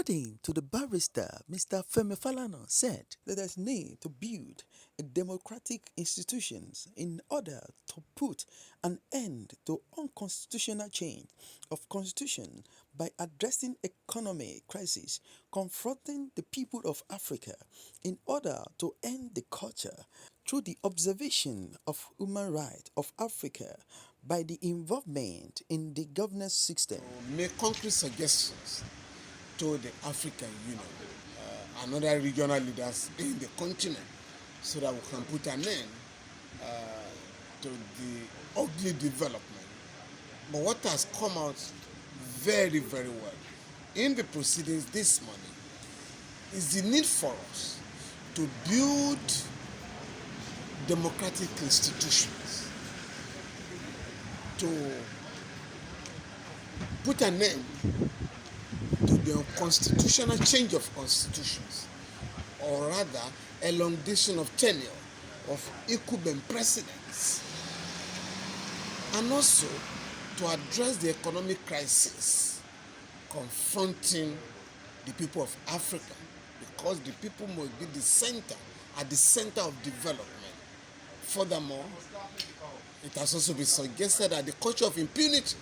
According to the barrister Mr Femi Falana said that there's need to build a democratic institutions in order to put an end to unconstitutional change of constitution by addressing economic crisis confronting the people of Africa in order to end the culture through the observation of human rights of Africa by the involvement in the governance system. Make concrete suggestions to the African Union and other regional leaders in the continent so that we can put an end to the ugly development. But what has come out very, very well in the proceedings this morning is the need for us to build democratic institutions, to put an end to the unconstitutional change of constitutions, or rather elongation of tenure of incumbent presidents, and also to address the economic crisis confronting the people of Africa, because the people must be at the center of development. Furthermore, it has also been suggested that the culture of impunity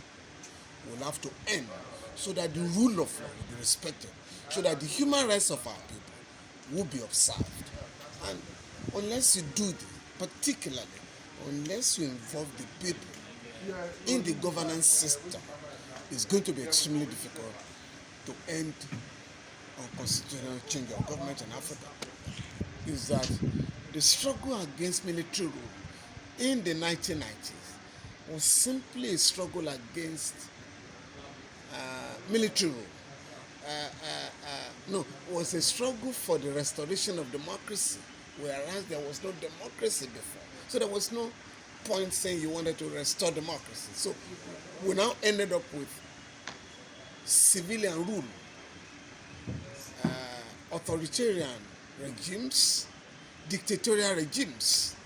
will have to end so that the rule of law will be respected, so that the human rights of our people will be observed. And unless you do this, particularly unless you involve the people in the governance system, it's going to be extremely difficult to end unconstitutional change of government in Africa. Is that the struggle against military rule in the 1990s was simply a struggle against military rule. Was a struggle for the restoration of democracy, whereas there was no democracy before. So there was no point saying you wanted to restore democracy. So we now ended up with civilian rule, authoritarian regimes, dictatorial regimes,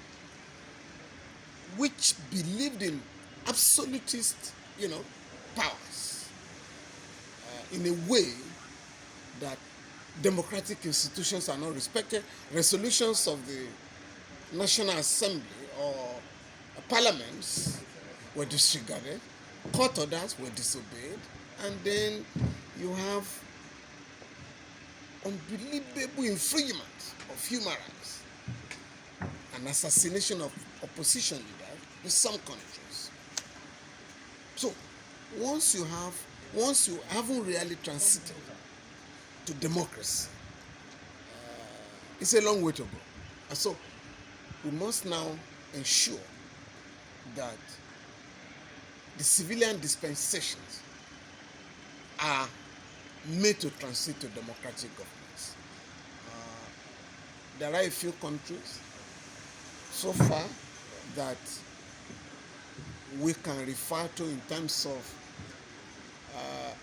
which believed in absolutist, powers in a way that democratic institutions are not respected, resolutions of the National Assembly or parliaments were disregarded, court orders were disobeyed, and then you have unbelievable infringement of human rights and assassination of opposition leaders in some countries. So once you haven't really transited to democracy, it's a long way to go. And so we must now ensure that the civilian dispensations are made to transit to democratic governments. There are a few countries so far that we can refer to in terms of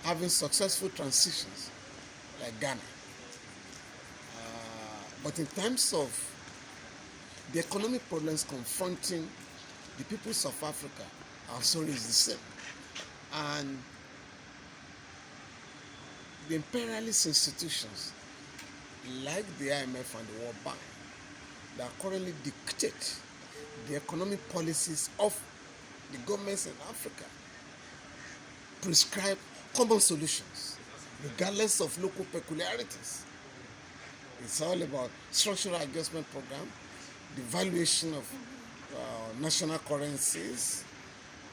having successful transitions, like Ghana. But in terms of the economic problems confronting the peoples of Africa, our story is the same. And the imperialist institutions like the IMF and the World Bank that currently dictate the economic policies of the governments in Africa prescribe common solutions regardless of local peculiarities. It's all about structural adjustment program, the valuation of national currencies,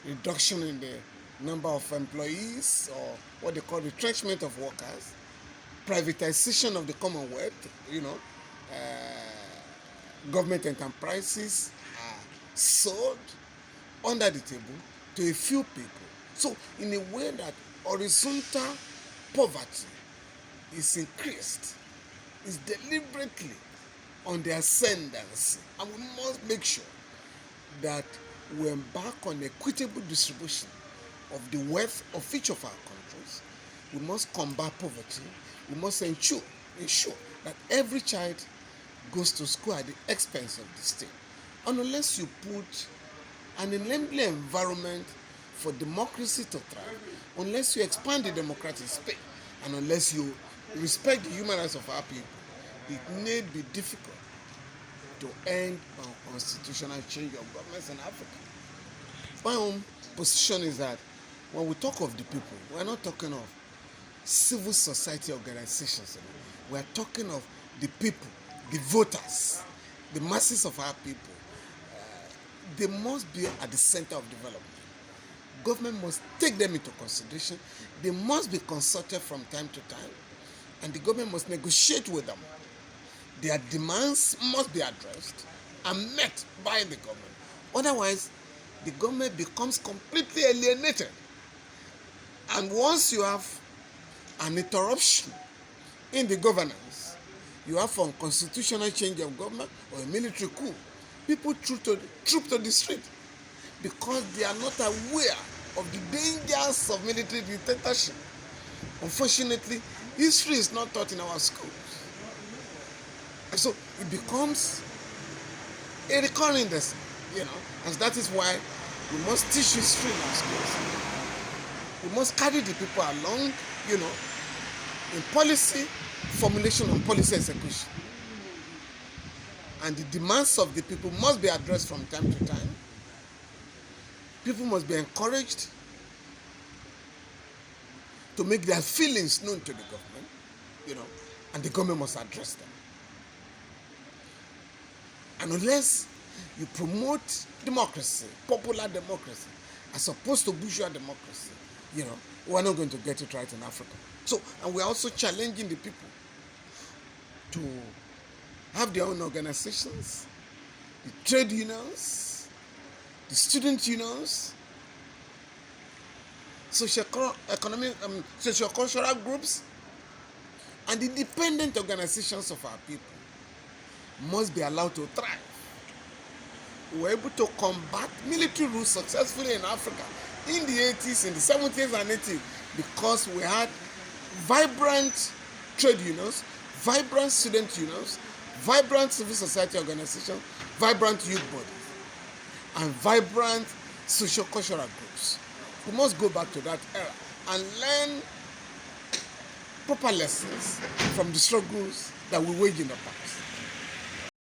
reduction in the number of employees, or what they call retrenchment of workers, privatization of the Commonwealth. Government enterprises are sold under the table to a few people. So in a way that horizontal poverty is increased, is deliberately on the ascendancy. And we must make sure that we embark on equitable distribution of the wealth of each of our countries. We must combat poverty. We must ensure that every child goes to school at the expense of the state. And unless you put an enabling environment for democracy to thrive, unless you expand the democratic space, and unless you respect the human rights of our people, it may be difficult to end unconstitutional change of governments in Africa. My own position is that when we talk of the people, we're not talking of civil society organizations. We're talking of the people, the voters, the masses of our people. They must be at the center of development. Government must take them into consideration. They must be consulted from time to time, and the government must negotiate with them. Their demands must be addressed and met by the government. Otherwise, the government becomes completely alienated. And once you have an interruption in the governance, you have unconstitutional change of government or a military coup, people troop to the street because they are not aware of the dangers of military dictatorship. Unfortunately, history is not taught in our schools. And so it becomes a recurring lesson, and that is why we must teach history in our schools. We must carry the people along, in policy formulation and policy execution. And the demands of the people must be addressed from time to time. People must be encouraged to make their feelings known to the government, and the government must address them. And unless you promote democracy, popular democracy, as opposed to bourgeois democracy, we're not going to get it right in Africa. So, and we're also challenging the people to have their own organizations, the trade unions, the student unions, socio-economic, socio-cultural groups, and independent organizations of our people must be allowed to thrive. We were able to combat military rule successfully in Africa in the 80s, in the 70s and 80s, because we had vibrant trade unions, vibrant student unions, vibrant civil society organizations, vibrant youth bodies, and vibrant socio-cultural groups. We must go back to that era and learn proper lessons from the struggles that we wage in the past.